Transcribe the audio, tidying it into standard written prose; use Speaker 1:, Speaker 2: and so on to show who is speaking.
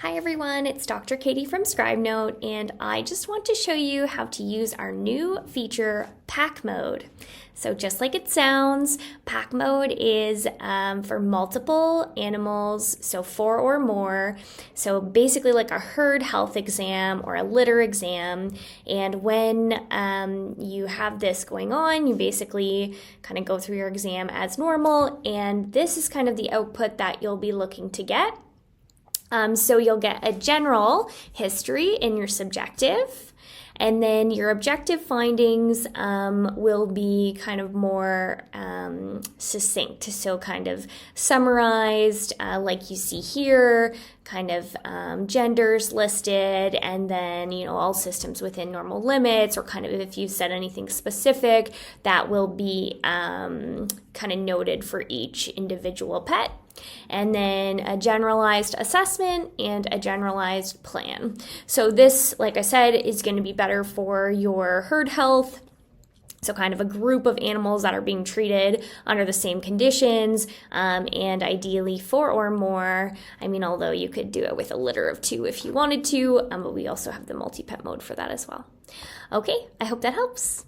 Speaker 1: Hi everyone, it's Dr. Katie from Scribenote, and I just want to show you how to use our new feature, Pack Mode. So just like it sounds, Pack Mode is for multiple animals, so 4 or more. So basically like a herd health exam or a litter exam. And when you have this going on, you basically kind of go through your exam as normal, and this is kind of the output that you'll be looking to get. So you'll get a general history in your subjective, and then your objective findings will be kind of more succinct, so kind of summarized, like you see here, kind of genders listed, and then all systems within normal limits, or kind of if you said anything specific, that will be kind of noted for each individual pet. And then a generalized assessment and a generalized plan. So this, like I said, is going to be better for your herd health. So kind of a group of animals that are being treated under the same conditions, and ideally 4 or more. I mean, although you could do it with a litter of 2 if you wanted to, but we also have the multi-pet mode for that as well. Okay, I hope that helps.